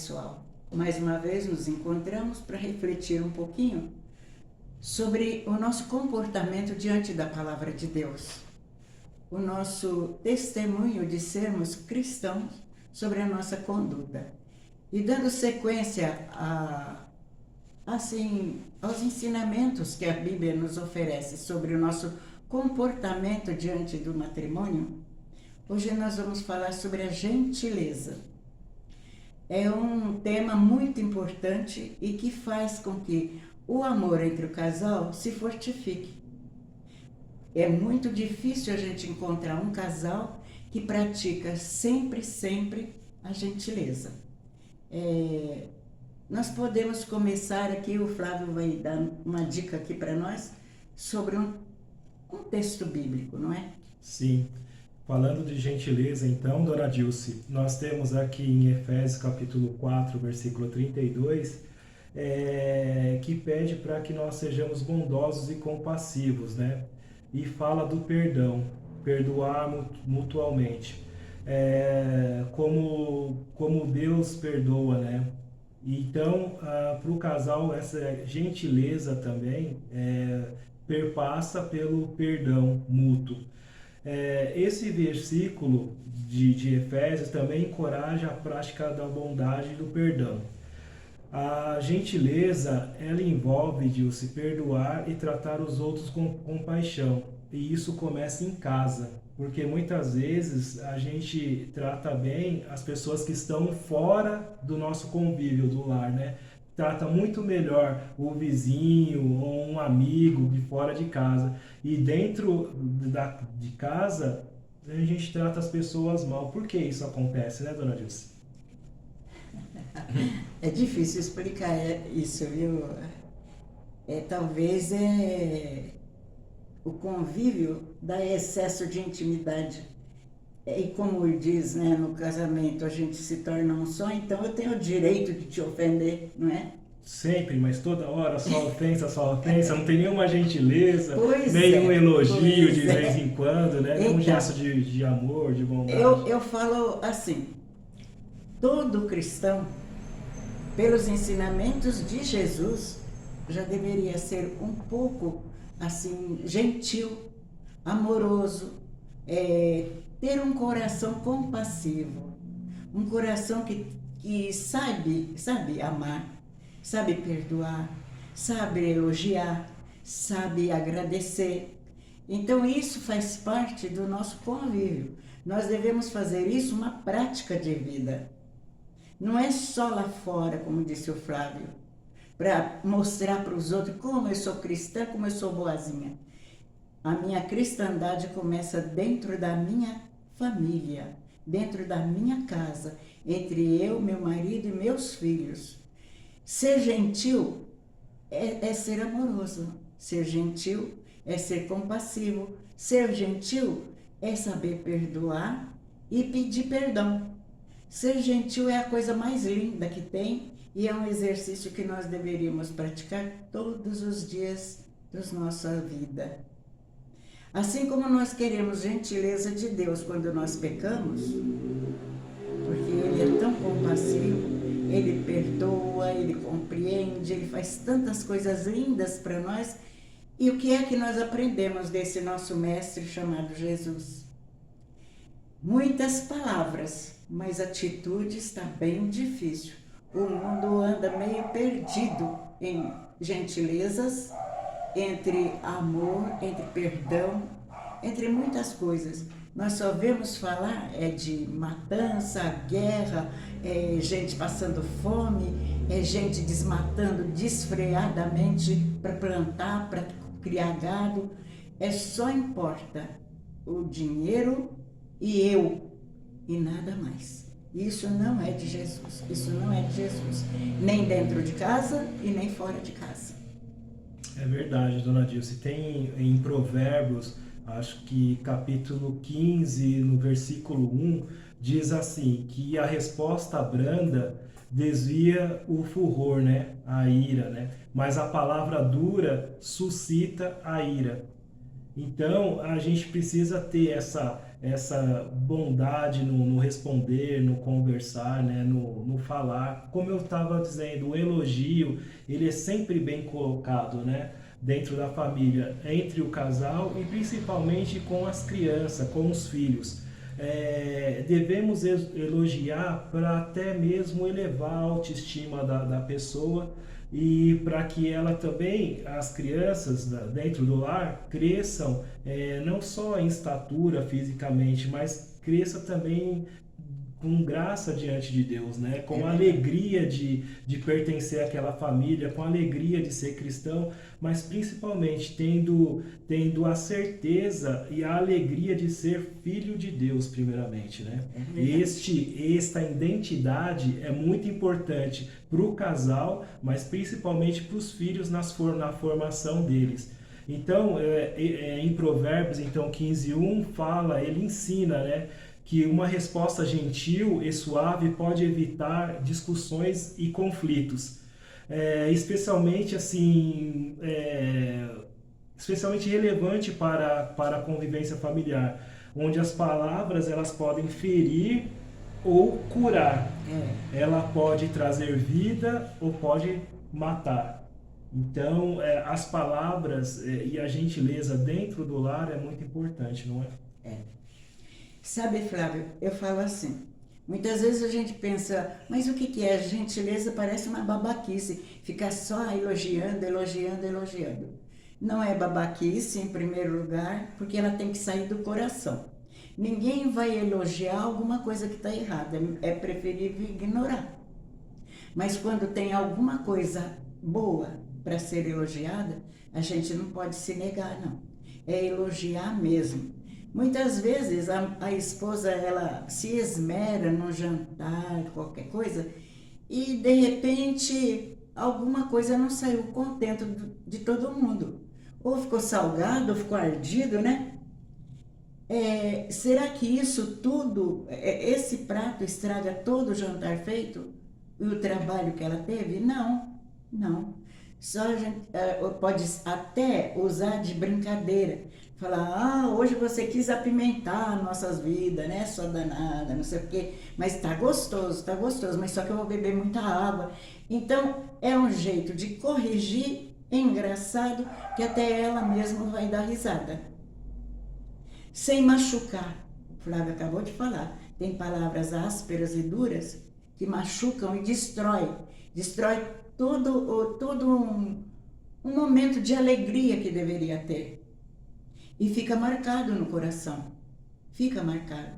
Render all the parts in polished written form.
pessoal, mais uma vez nos encontramos para refletir um pouquinho sobre o nosso comportamento diante da Palavra de Deus, o nosso testemunho de sermos cristãos sobre a nossa conduta. E dando sequência aos ensinamentos que a Bíblia nos oferece sobre o nosso comportamento diante do matrimônio, hoje nós vamos falar sobre a gentileza. É um tema muito importante e que faz com que o amor entre o casal se fortifique. É muito difícil a gente encontrar um casal que pratica sempre a gentileza. Nós podemos começar aqui, o Flávio vai dar uma dica aqui para nós sobre um texto bíblico, não é? Sim. Falando de gentileza, então, Dona Dilce, nós temos aqui em Efésios capítulo 4, versículo 32, que pede para que nós sejamos bondosos e compassivos, né? E fala do perdão, perdoar mutualmente, como Deus perdoa, né? Então, para o casal, essa gentileza também perpassa pelo perdão mútuo. Esse versículo de Efésios também encoraja a prática da bondade e do perdão. A gentileza, ela envolve de se perdoar e tratar os outros com compaixão. E isso começa em casa, porque muitas vezes a gente trata bem as pessoas que estão fora do nosso convívio, do lar, né? Trata muito melhor o vizinho ou um amigo de fora de casa. E dentro de casa, a gente trata as pessoas mal. Por que isso acontece, né, Dona Dilce? É difícil explicar isso, viu? Talvez o convívio dá excesso de intimidade. E como diz, né, no casamento a gente se torna um só, então eu tenho o direito de te ofender, não é? Sempre, mas toda hora só ofensa, não tem nenhuma gentileza, Pois nenhum elogio de é. vez em quando, né? Então, Um gesto de amor, de bondade. Eu falo assim, todo cristão, pelos ensinamentos de Jesus, já deveria ser um pouco assim, gentil, amoroso, ter um coração compassivo, um coração que sabe amar, sabe perdoar, sabe elogiar, sabe agradecer. Então isso faz parte do nosso convívio. Nós devemos fazer isso uma prática de vida. Não é só lá fora, como disse o Flávio, para mostrar para os outros como eu sou cristã, como eu sou boazinha. A minha cristandade começa dentro da minha família, dentro da minha casa, entre eu, meu marido e meus filhos. Ser gentil é ser amoroso, ser gentil é ser compassivo, ser gentil é saber perdoar e pedir perdão. Ser gentil é a coisa mais linda que tem e é um exercício que nós deveríamos praticar todos os dias da nossa vida. Assim como nós queremos gentileza de Deus quando nós pecamos, porque Ele é tão compassivo, Ele perdoa, Ele compreende, Ele faz tantas coisas lindas para nós. E o que é que nós aprendemos desse nosso mestre chamado Jesus? Muitas palavras, mas a atitude está bem difícil. O mundo anda meio perdido em gentilezas, entre amor, entre perdão, entre muitas coisas. Nós só vemos falar de matança, guerra, gente passando fome, gente desmatando desfreadamente para plantar, para criar gado. Só importa o dinheiro e eu, e nada mais. Isso não é de Jesus, isso não é de Jesus, nem dentro de casa e nem fora de casa. É verdade, Dona Dilce. Tem em Provérbios, acho que capítulo 15, no versículo 1, diz assim, que a resposta branda desvia o furor, né? A ira, né? Mas a palavra dura suscita a ira. Então, a gente precisa ter essa bondade no responder, no conversar, né? No falar. Como eu estava dizendo, o elogio, ele é sempre bem colocado, né? Dentro da família, entre o casal e principalmente com as crianças, com os filhos. Devemos elogiar para até mesmo elevar a autoestima da pessoa e para que ela também, as crianças dentro do lar, cresçam não só em estatura fisicamente, mas cresça também com graça diante de Deus, né? Com alegria de pertencer àquela família, com alegria de ser cristão, mas principalmente tendo a certeza e a alegria de ser filho de Deus, primeiramente, né? Esta identidade é muito importante para o casal, mas principalmente para os filhos na formação deles. Então, em Provérbios, então, 15:1 fala, ele ensina, né? Que uma resposta gentil e suave pode evitar discussões e conflitos. Especialmente assim, especialmente relevante para a convivência familiar, onde as palavras elas podem ferir ou curar. Ela pode trazer vida ou pode matar. Então, as palavras e a gentileza dentro do lar é muito importante, não é? Sabe, Flávio, eu falo assim, muitas vezes a gente pensa, mas o que é? Gentileza parece uma babaquice, ficar só elogiando, elogiando, elogiando. Não é babaquice, em primeiro lugar, porque ela tem que sair do coração. Ninguém vai elogiar alguma coisa que está errada, é preferível ignorar. Mas quando tem alguma coisa boa para ser elogiada, a gente não pode se negar, não. É elogiar mesmo. Muitas vezes a esposa ela se esmera no jantar, qualquer coisa, e de repente alguma coisa não saiu contento de todo mundo. Ou ficou salgado, ou ficou ardido, né? Será que isso tudo, esse prato estraga todo o jantar feito? E o trabalho que ela teve? Não, não. Só a gente pode até usar de brincadeira. Falar, hoje você quis apimentar nossas vidas, né? Sua danada, não sei o quê. Mas tá gostoso, mas só que eu vou beber muita água. Então, é um jeito de corrigir, engraçado, que até ela mesma vai dar risada. Sem machucar. O Flávio acabou de falar. Tem palavras ásperas e duras que machucam e destrói. Destrói todo um momento de alegria que deveria ter. E fica marcado no coração. Fica marcado.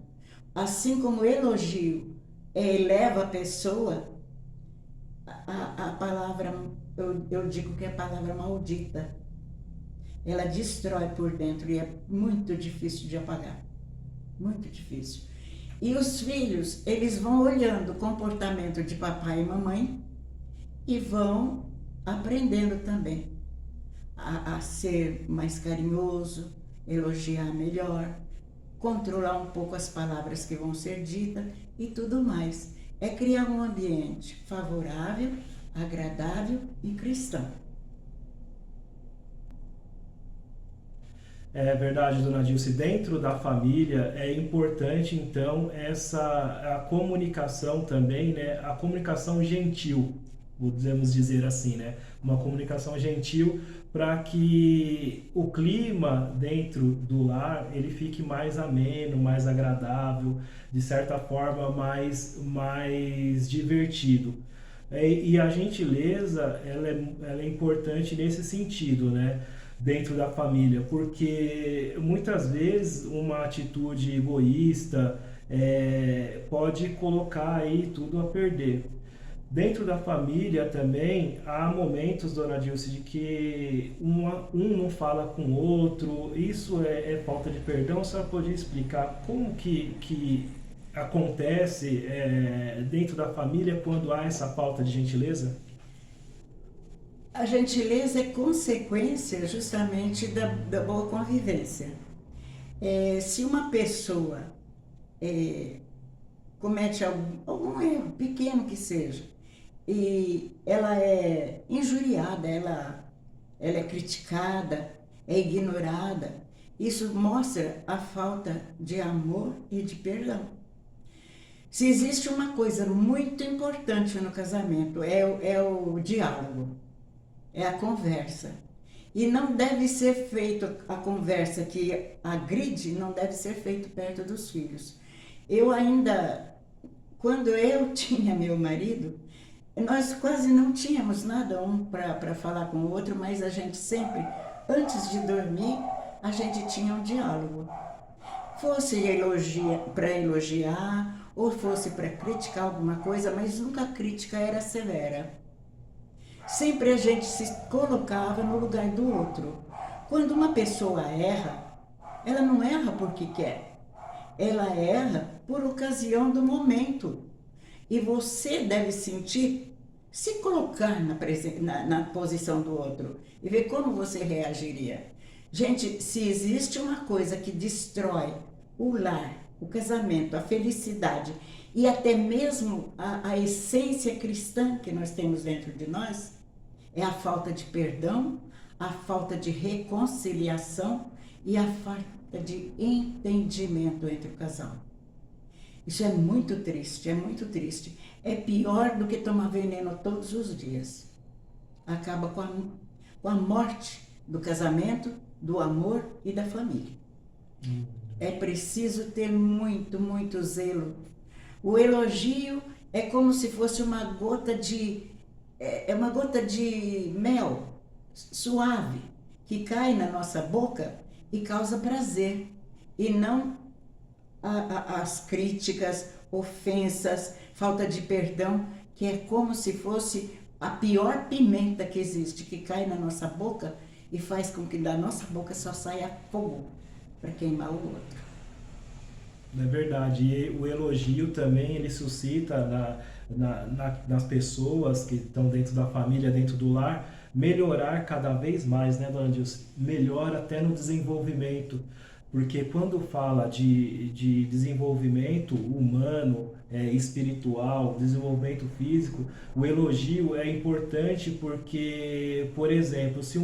Assim como o elogio eleva a pessoa, a palavra, eu digo que é a palavra maldita. Ela destrói por dentro e é muito difícil de apagar. Muito difícil. E os filhos, eles vão olhando o comportamento de papai e mamãe e vão aprendendo também a ser mais carinhoso, elogiar melhor, controlar um pouco as palavras que vão ser ditas e tudo mais. É criar um ambiente favorável, agradável e cristão. É verdade, dona Dilce. Dentro da família é importante, então, a comunicação também, né? A comunicação gentil, podemos dizer assim, né? Uma comunicação gentil para que o clima dentro do lar ele fique mais ameno, mais agradável, de certa forma mais divertido. E a gentileza ela é importante nesse sentido, né? Dentro da família, porque muitas vezes uma atitude egoísta pode colocar aí tudo a perder. Dentro da família também há momentos, dona Dilce, de que um não fala com o outro, isso é falta de perdão. A senhora podia explicar como que acontece dentro da família quando há essa falta de gentileza? A gentileza é consequência justamente da boa convivência. Se uma pessoa comete algum erro, pequeno que seja, e ela é injuriada, ela é criticada, é ignorada, Isso mostra a falta de amor e de perdão. Se existe uma coisa muito importante no casamento, é o diálogo, é a conversa. E não deve ser feito a conversa que agride, não deve ser feito perto dos filhos. Quando eu tinha meu marido, nós quase não tínhamos nada um para falar com o outro, mas a gente sempre, antes de dormir, a gente tinha um diálogo. Fosse para elogiar, ou fosse para criticar alguma coisa, mas nunca a crítica era severa. Sempre a gente se colocava no lugar do outro. Quando uma pessoa erra, ela não erra porque quer. Ela erra por ocasião do momento. E você deve se colocar na posição do outro e ver como você reagiria. Gente, se existe uma coisa que destrói o lar, o casamento, a felicidade e até mesmo a essência cristã que nós temos dentro de nós, é a falta de perdão, a falta de reconciliação e a falta de entendimento entre o casal. Isso é muito triste, é muito triste. É pior do que tomar veneno todos os dias. Acaba com a morte do casamento, do amor e da família. É preciso ter muito, muito zelo. O elogio é como se fosse uma gota de mel suave que cai na nossa boca e causa prazer. E não as críticas, ofensas, falta de perdão, que é como se fosse a pior pimenta que existe, que cai na nossa boca e faz com que da nossa boca só saia fogo para queimar o outro. É verdade. E o elogio também, ele suscita nas pessoas que estão dentro da família, dentro do lar, melhorar cada vez mais, né, dona Dilce? Melhora até no desenvolvimento. Porque quando fala de desenvolvimento humano, espiritual, desenvolvimento físico, o elogio é importante porque, por exemplo, se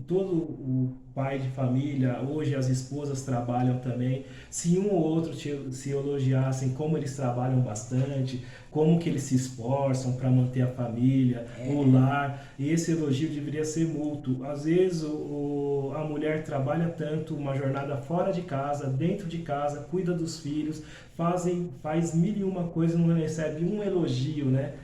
todo o pai de família, hoje as esposas trabalham também, se um ou outro se elogiassem como eles trabalham bastante, como que eles se esforçam para manter a família, o lar, e esse elogio deveria ser mútuo. Às vezes a mulher trabalha tanto, uma jornada fora de casa, dentro de casa, cuida dos filhos, faz mil e uma coisa, não recebe um elogio, né?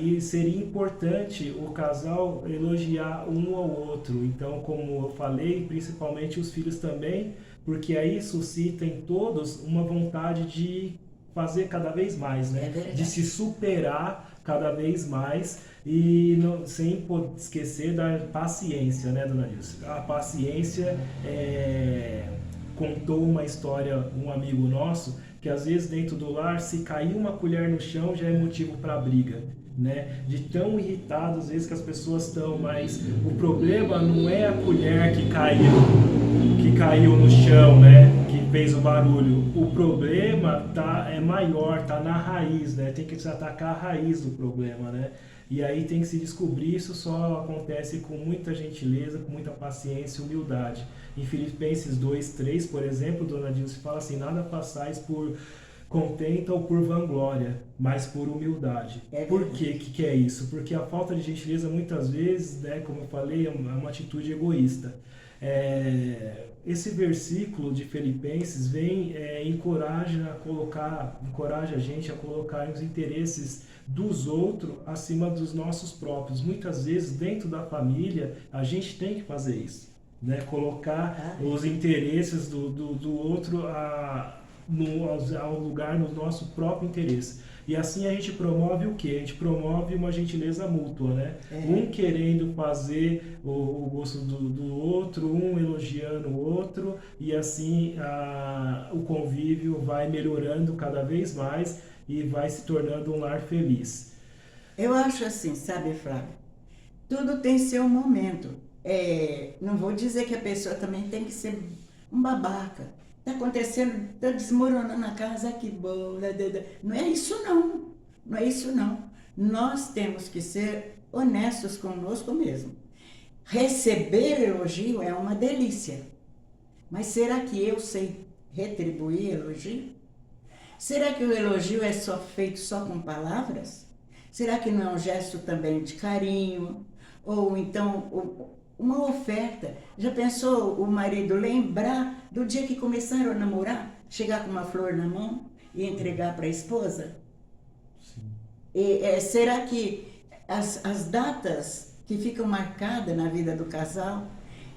E seria importante o casal elogiar um ao outro. Então, como eu falei, principalmente os filhos também, porque aí suscita em todos uma vontade de fazer cada vez mais, né? De se superar cada vez mais e sem esquecer da paciência, né, dona Dilce? A paciência contou uma história, um amigo nosso, que às vezes dentro do lar, se cair uma colher no chão já é motivo para briga, né? De tão irritado às vezes que as pessoas estão, mas o problema não é a colher que caiu no chão, né? Que fez o barulho. O problema é maior, tá na raiz, né? Tem que se atacar a raiz do problema, né? E aí tem que se descobrir, isso só acontece com muita gentileza, com muita paciência e humildade. Em Filipenses 2:3, por exemplo, dona Dilce fala assim: nada façais por contenta ou por vanglória, mas por humildade. Por quê? Que é isso? Porque a falta de gentileza muitas vezes, né, como eu falei, é uma atitude egoísta. Esse versículo de Filipenses encoraja a gente a colocar os interesses dos outros acima dos nossos próprios. Muitas vezes, dentro da família, a gente tem que fazer isso, né? Colocar os interesses do outro ao lugar no nosso próprio interesse. E assim a gente promove o quê? A gente promove uma gentileza mútua, né? Um querendo fazer o gosto do outro, um elogiando o outro, e assim o convívio vai melhorando cada vez mais e vai se tornando um lar feliz. Eu acho assim, sabe, Flávio? Tudo tem seu momento. Não vou dizer que a pessoa também tem que ser um babaca. Está acontecendo, está desmoronando a casa, que boa. Não é isso não. Não é isso não. Nós temos que ser honestos conosco mesmo. Receber elogio é uma delícia. Mas será que eu sei retribuir elogio? Será que o elogio é só feito só com palavras? Será que não é um gesto também de carinho? Ou então uma oferta? Já pensou o marido lembrar do dia que começaram a namorar? Chegar com uma flor na mão e entregar para a esposa? Sim. Será que as datas que ficam marcadas na vida do casal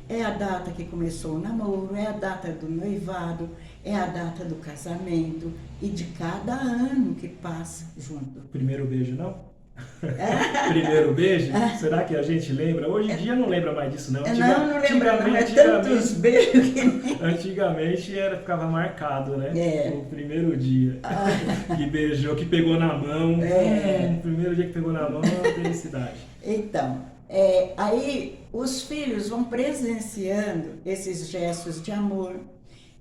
é a data que começou o namoro, é a data do noivado, é a data do casamento e de cada ano que passa junto? Primeiro beijo, não? Primeiro beijo? Será que a gente lembra? Hoje em dia não lembra mais disso, não. Não lembra, não é tantos beijos que... Antigamente ficava marcado, né? O primeiro dia que beijou, que pegou na mão. O primeiro dia que pegou na mão, felicidade. Então, aí os filhos vão presenciando esses gestos de amor,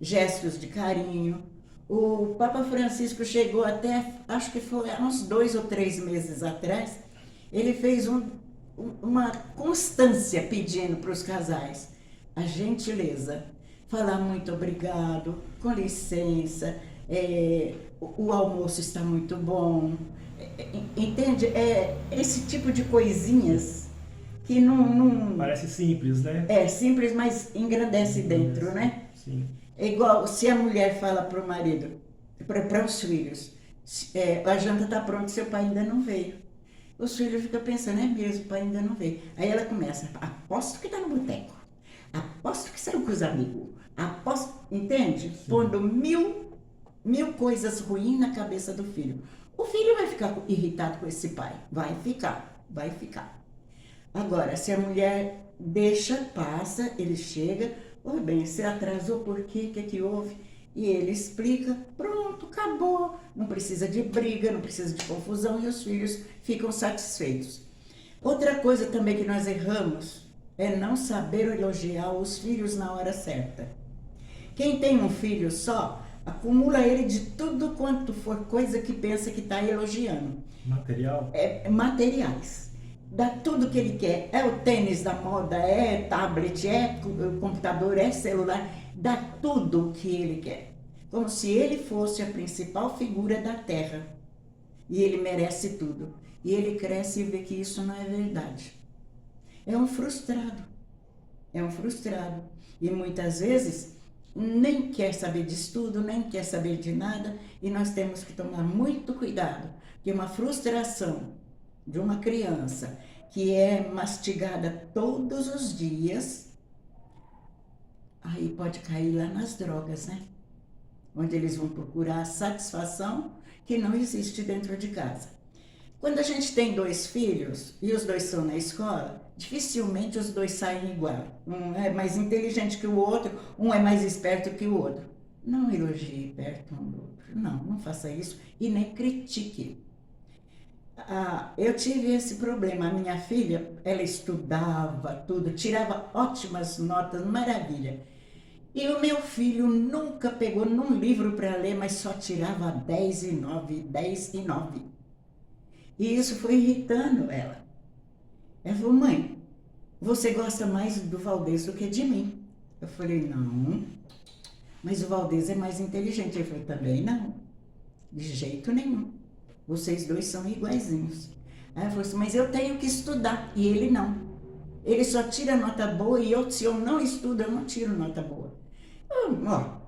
gestos de carinho. O Papa Francisco chegou até, acho que foi há uns 2 ou 3 meses atrás, ele fez uma constância pedindo para os casais a gentileza, falar muito obrigado, com licença, o almoço está muito bom, entende? Esse tipo de coisinhas que não... Parece simples, né? É simples, mas engrandece dentro, né? Sim. É igual se a mulher fala para o marido, para os filhos, a janta está pronta, seu pai ainda não veio. Os filhos ficam pensando, é mesmo, o pai ainda não veio. Aí ela começa, aposto que está no boteco, aposto que saiu com os amigos, aposto, entende? Sim. Pondo mil coisas ruins na cabeça do filho. O filho vai ficar irritado com esse pai, vai ficar. Agora, se a mulher deixa, passa, ele chega, oi bem, você atrasou por quê? O que houve? E ele explica, pronto, acabou. Não precisa de briga, não precisa de confusão e os filhos ficam satisfeitos. Outra coisa também que nós erramos é não saber elogiar os filhos na hora certa. Quem tem um filho só, acumula ele de tudo quanto for coisa que pensa que está elogiando. Material? Materiais. Dá tudo que ele quer, é o tênis da moda, é tablet, é computador, é celular, dá tudo o que ele quer, como se ele fosse a principal figura da Terra, e ele merece tudo, e ele cresce e vê que isso não é verdade. É um frustrado, e muitas vezes nem quer saber de estudo, nem quer saber de nada, e nós temos que tomar muito cuidado, porque uma frustração de uma criança que é mastigada todos os dias, aí pode cair lá nas drogas, né? Onde eles vão procurar a satisfação que não existe dentro de casa. Quando a gente tem 2 filhos e os 2 estão na escola, dificilmente os 2 saem igual. Um é mais inteligente que o outro, um é mais esperto que o outro. Não elogie perto um do outro, não faça isso e nem critique. Eu tive esse problema, a minha filha, ela estudava tudo, tirava ótimas notas, maravilha. E o meu filho nunca pegou num livro para ler, mas só tirava 10 e 9, 10 e 9. E isso foi irritando ela. Ela falou, mãe, você gosta mais do Valdez do que de mim. Eu falei, não, mas o Valdez é mais inteligente. Ele falou, também não, de jeito nenhum. Vocês 2 são iguaizinhos. Aí ela falou assim, mas eu tenho que estudar. E ele não. Ele só tira nota boa e se eu não estudo, eu não tiro nota boa.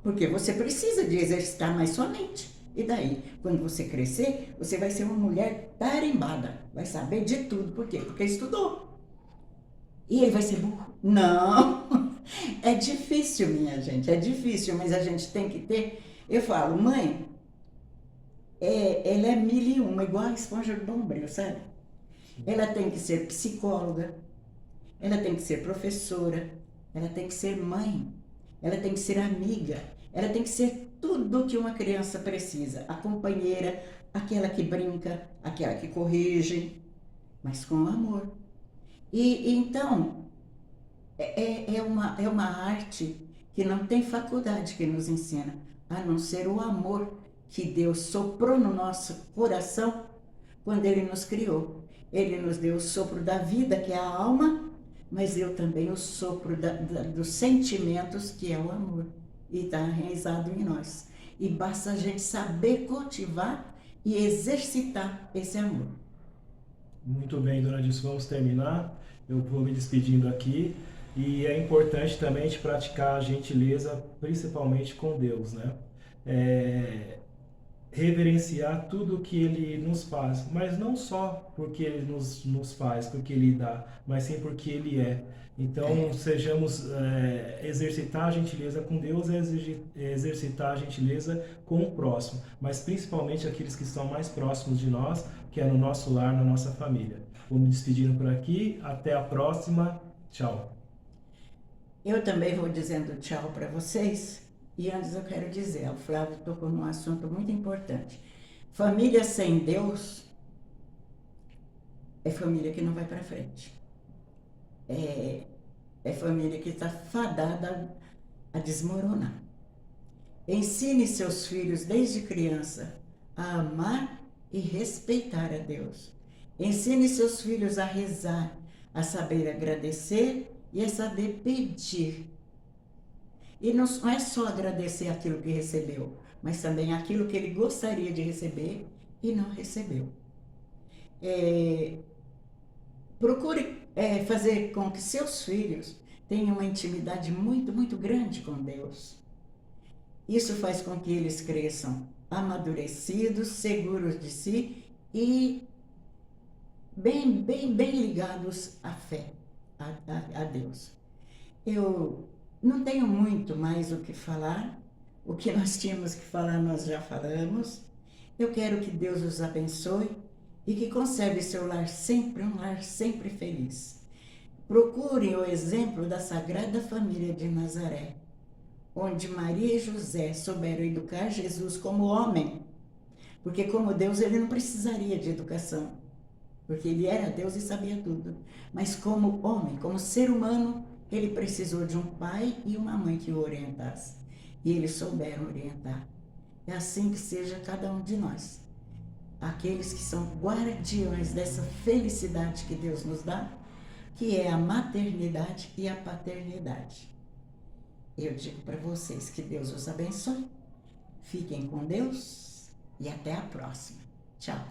Porque você precisa de exercitar mais sua mente. E daí, quando você crescer, você vai ser uma mulher tarimbada. Vai saber de tudo. Por quê? Porque estudou. E ele vai ser burro? Não. É difícil, minha gente. É difícil, mas a gente tem que ter... Eu falo, mãe... ela é 1001, igual a esponja do bombril, sabe? Ela tem que ser psicóloga, ela tem que ser professora, ela tem que ser mãe, ela tem que ser amiga, ela tem que ser tudo que uma criança precisa. A companheira, aquela que brinca, aquela que corrige, mas com amor. E então, é uma arte que não tem faculdade que nos ensina, a não ser o amor que Deus soprou no nosso coração quando Ele nos criou. Ele nos deu o sopro da vida, que é a alma, mas eu também o sopro dos sentimentos, que é o amor, e está enraizado em nós. E basta a gente saber cultivar e exercitar esse amor. Muito bem, dona Dilson, vamos terminar. Eu vou me despedindo aqui. E é importante também a gente praticar a gentileza, principalmente com Deus, né? Reverenciar tudo que Ele nos faz, mas não só porque Ele nos faz, porque Ele dá, mas sim porque Ele é. Então, sejamos, exercitar a gentileza com Deus é exercitar a gentileza com o próximo, mas principalmente aqueles que estão mais próximos de nós, que é no nosso lar, na nossa família. Vou me despedindo por aqui, até a próxima, tchau. Eu também vou dizendo tchau para vocês. E antes eu quero dizer, o Flávio tocou num assunto muito importante. Família sem Deus é família que não vai para frente. É família que está fadada a desmoronar. Ensine seus filhos desde criança a amar e respeitar a Deus. Ensine seus filhos a rezar, a saber agradecer e a saber pedir. E não é só agradecer aquilo que recebeu, mas também aquilo que ele gostaria de receber e não recebeu. Procure fazer com que seus filhos tenham uma intimidade muito, muito grande com Deus. Isso faz com que eles cresçam amadurecidos, seguros de si e bem ligados à fé, a Deus. Eu não tenho muito mais o que falar. O que nós tínhamos que falar, nós já falamos. Eu quero que Deus os abençoe e que conserve seu lar sempre, um lar sempre feliz. Procure o exemplo da Sagrada Família de Nazaré, onde Maria e José souberam educar Jesus como homem, porque como Deus ele não precisaria de educação, porque ele era Deus e sabia tudo. Mas como homem, como ser humano, ele precisou de um pai e uma mãe que o orientassem. E eles souberam orientar. É assim que seja cada um de nós. Aqueles que são guardiões dessa felicidade que Deus nos dá, que é a maternidade e a paternidade. Eu digo para vocês que Deus os abençoe. Fiquem com Deus e até a próxima. Tchau.